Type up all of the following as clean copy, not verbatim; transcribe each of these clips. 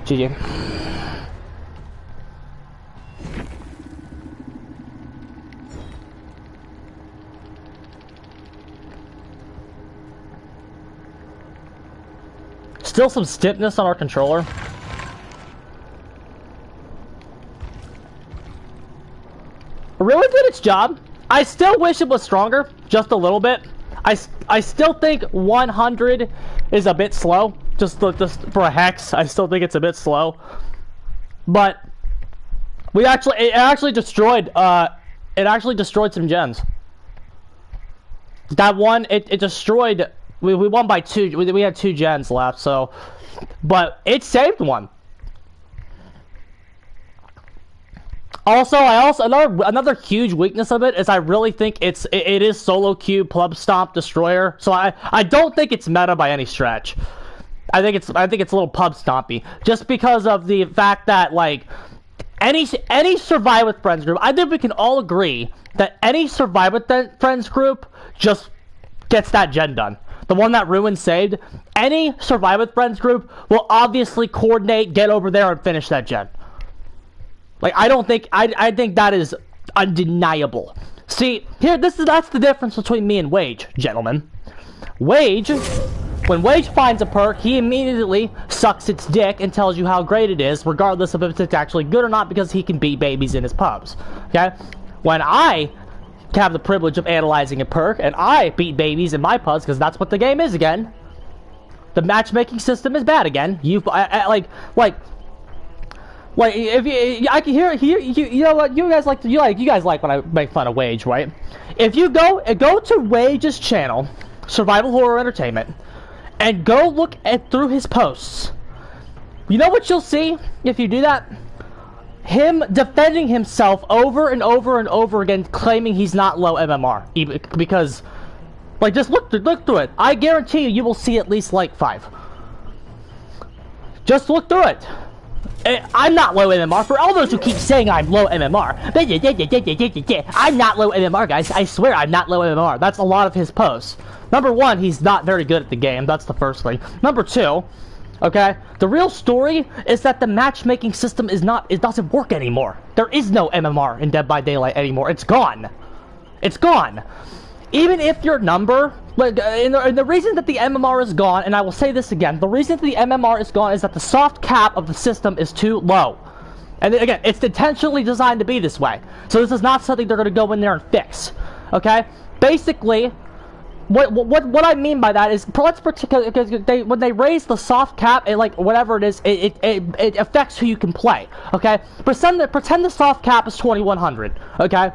GG. Still some stiffness on our controller. Really did its job. I still wish it was stronger, just a little bit. I still think 100 is a bit slow, just for a hex. I still think it's a bit slow, but it actually destroyed some gens. That one, it destroyed. We won by 2. We had 2 gens left, so, but it saved one. Also, another huge weakness of it is I really think it is solo queue pleb stomp destroyer. So I don't think it's meta by any stretch. I think it's a little pub stompy just because of the fact that like any Survive with Friends group, I think we can all agree that any Survive with Friends group just gets that gen done. The one that Ruin saved, any Survive with Friends group will obviously coordinate, get over there, and finish that gen. Like, I think that is undeniable. See, that's the difference between me and Wage, gentlemen. Wage, when Wage finds a perk, he immediately sucks its dick and tells you how great it is, regardless of if it's actually good or not, because he can beat babies in his pubs, okay? When I have the privilege of analyzing a perk, and I beat babies in my pubs, because that's what the game is again, the matchmaking system is bad again. Like if I can hear you know what you guys like when I make fun of Wage, right? If you go to Wage's channel, Survival Horror Entertainment, and go look through his posts, you know what you'll see if you do that? Him defending himself over and over and over again, claiming he's not low MMR, because like just look through it. I guarantee you will see at least like 5. Just look through it. I'm not low MMR. For all those who keep saying I'm low MMR, I'm not low MMR, guys. I swear I'm not low MMR. That's a lot of his posts. Number 1, he's not very good at the game. That's the first thing. Number 2, okay, the real story is that the matchmaking system it doesn't work anymore. There is no MMR in Dead by Daylight anymore. It's gone. It's gone. Even if your number, like, and the reason that the MMR is gone, and I will say this again, the reason that the MMR is gone is that the soft cap of the system is too low. And again, it's intentionally designed to be this way. So this is not something they're going to go in there and fix. Okay? Basically, what I mean by that is, because when they raise the soft cap, like whatever it is, it affects who you can play. Okay? Pretend the soft cap is 2100. Okay?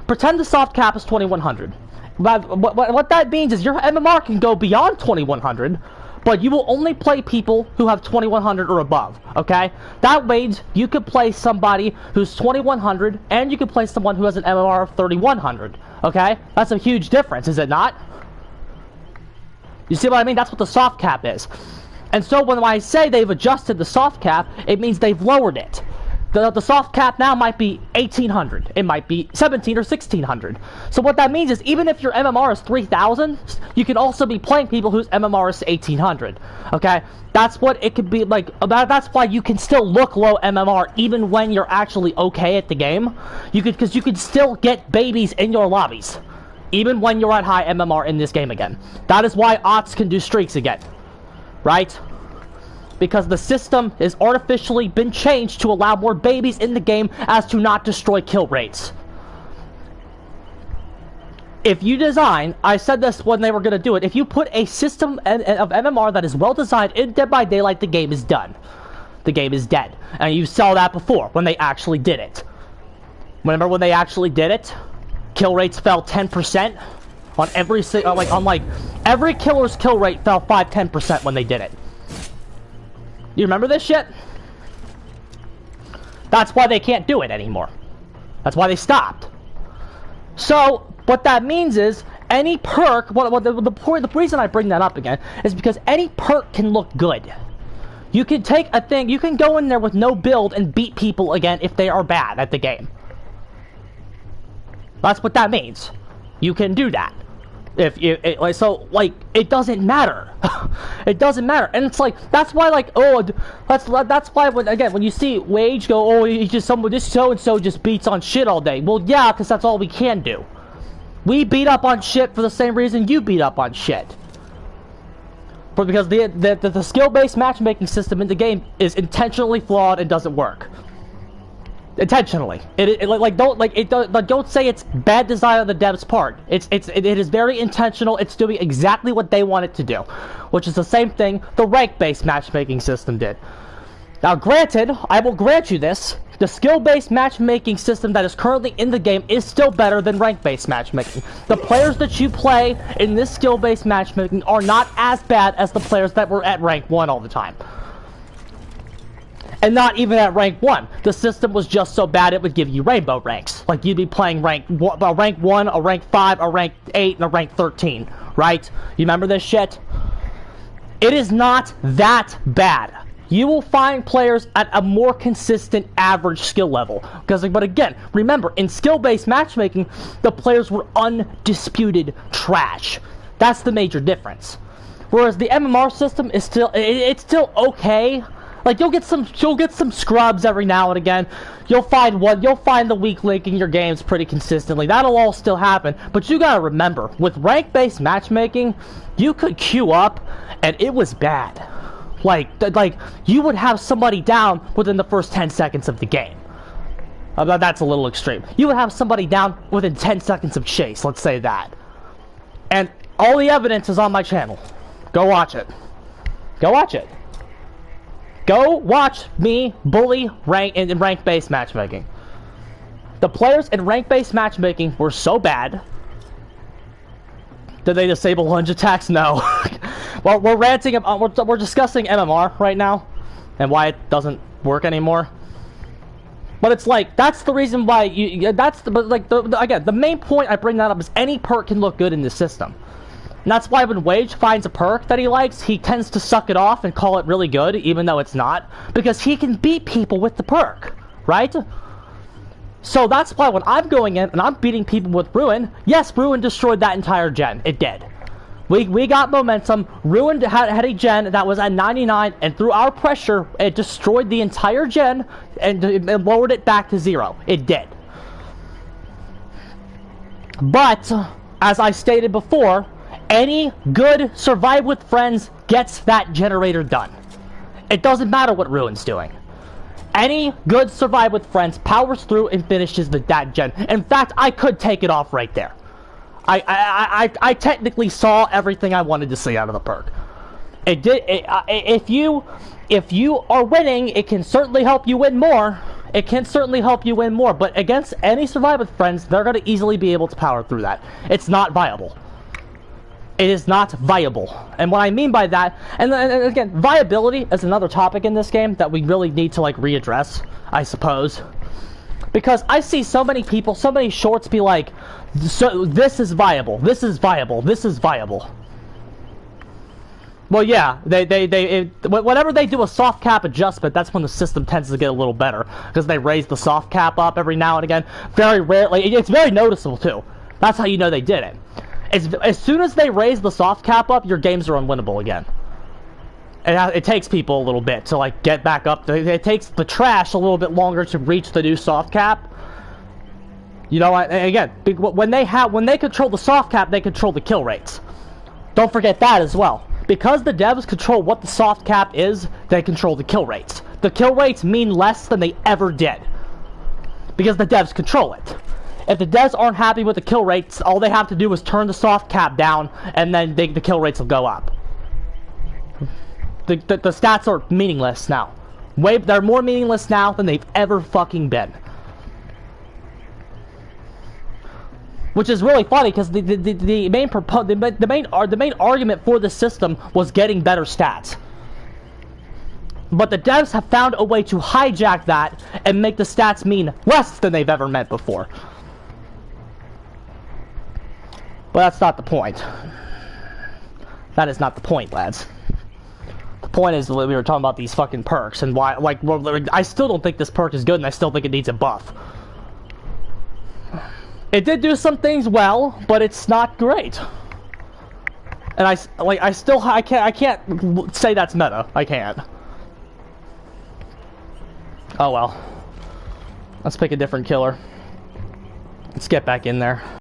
Pretend the soft cap is 2100. What that means is your MMR can go beyond 2100, but you will only play people who have 2100 or above, okay? That means you could play somebody who's 2100, and you could play someone who has an MMR of 3100, okay? That's a huge difference, is it not? You see what I mean? That's what the soft cap is. And so when I say they've adjusted the soft cap, it means they've lowered it. The soft cap now might be 1800. It might be 17 or 1600. So what that means is even if your MMR is 3000, you can also be playing people whose MMR is 1800. Okay? That's what it could be like. That's why you can still look low MMR even when you're actually okay at the game. Because you could still get babies in your lobbies even when you're at high MMR in this game again. That is why Ots can do streaks again. Right? Because the system has artificially been changed to allow more babies in the game as to not destroy kill rates. If you design, I said this when they were going to do it, if you put a system of MMR that is well designed in Dead by Daylight, the game is done. The game is dead. And you saw that before, when they actually did it. Remember when they actually did it? Kill rates fell 10% on every killer's kill rate fell 5-10% when they did it. You remember this shit? That's why they can't do it anymore. That's why they stopped. So, what that means is, any perk, the reason I bring that up again, is because any perk can look good. You can take a thing, you can go in there with no build and beat people again if they are bad at the game. That's what that means. You can do that. If you like, so like it doesn't matter. It doesn't matter, and it's like that's why like that's why when you see Wage go, oh, he's just someone, this so and so just beats on shit all day. Well, yeah, because that's all we can do. We beat up on shit for the same reason you beat up on shit. But because the skill-based matchmaking system in the game is intentionally flawed and doesn't work. Intentionally, don't say it's bad design on the devs' part. It is very intentional. It's doing exactly what they want it to do, which is the same thing the rank-based matchmaking system did. Now, granted, I will grant you this: the skill-based matchmaking system that is currently in the game is still better than rank-based matchmaking. The players that you play in this skill-based matchmaking are not as bad as the players that were at rank 1 all the time. And not even at rank 1. The system was just so bad it would give you rainbow ranks. Like you'd be playing rank 1, a rank 5, a rank 8, and a rank 13. Right? You remember this shit? It is not that bad. You will find players at a more consistent average skill level. But again, remember, in skill-based matchmaking, the players were undisputed trash. That's the major difference. Whereas the MMR system is it's still okay. Like you'll get some scrubs every now and again. You'll find the weak link in your games pretty consistently. That'll all still happen. But you gotta remember, with rank-based matchmaking, you could queue up and it was bad. Like you would have somebody down within the first 10 seconds of the game. That's a little extreme. You would have somebody down within 10 seconds of chase, let's say that. And all the evidence is on my channel. Go watch it. Go watch it. Go watch me bully in rank-based matchmaking. The players in rank-based matchmaking were so bad. Did they disable lunge attacks? No. Well, we're ranting. We're discussing MMR right now, and why it doesn't work anymore. But it's like that's the reason why again, the main point I bring that up is any perk can look good in this system. And that's why when Wage finds a perk that he likes, he tends to suck it off and call it really good, even though it's not, because he can beat people with the perk, right? So that's why when I'm going in and I'm beating people with Ruin, yes, Ruin destroyed that entire gen. It did. We got momentum. Ruin had a gen that was at 99, and through our pressure, it destroyed the entire gen and lowered it back to 0. It did. But, as I stated before, any good Survive with Friends gets that generator done. It doesn't matter what Ruin's doing. Any good Survive with Friends powers through and finishes that gen. In fact, I could take it off right there. I technically saw everything I wanted to see out of the perk. It did. If you are winning, it can certainly help you win more. It can certainly help you win more. But against any Survive with Friends, they're going to easily be able to power through that. It's not viable. It is not viable. And what I mean by that, and again, viability is another topic in this game that we really need to like readdress, I suppose. Because I see so many people, so many shorts be like, so this is viable, this is viable, this is viable. Well, yeah, whenever they do a soft cap adjustment, that's when the system tends to get a little better. Because they raise the soft cap up every now and again. Very rarely, it's very noticeable too. That's how you know they did it. As soon as they raise the soft cap up, your games are unwinnable again. And it takes people a little bit to like get back up. It takes the trash a little bit longer to reach the new soft cap. You know, again, when they control the soft cap, they control the kill rates. Don't forget that as well. Because the devs control what the soft cap is, they control the kill rates. The kill rates mean less than they ever did. Because the devs control it. If the devs aren't happy with the kill rates, all they have to do is turn the soft cap down, and then the kill rates will go up. The stats are meaningless now. They're more meaningless now than they've ever fucking been. Which is really funny because the main argument for the system was getting better stats. But the devs have found a way to hijack that and make the stats mean less than they've ever meant before. But that's not the point. That is not the point, lads. The point is we were talking about these fucking perks and why, like, I still don't think this perk is good, and I still think it needs a buff. It did do some things well, but it's not great. And I can't say that's meta. I can't. Oh well. Let's pick a different killer. Let's get back in there.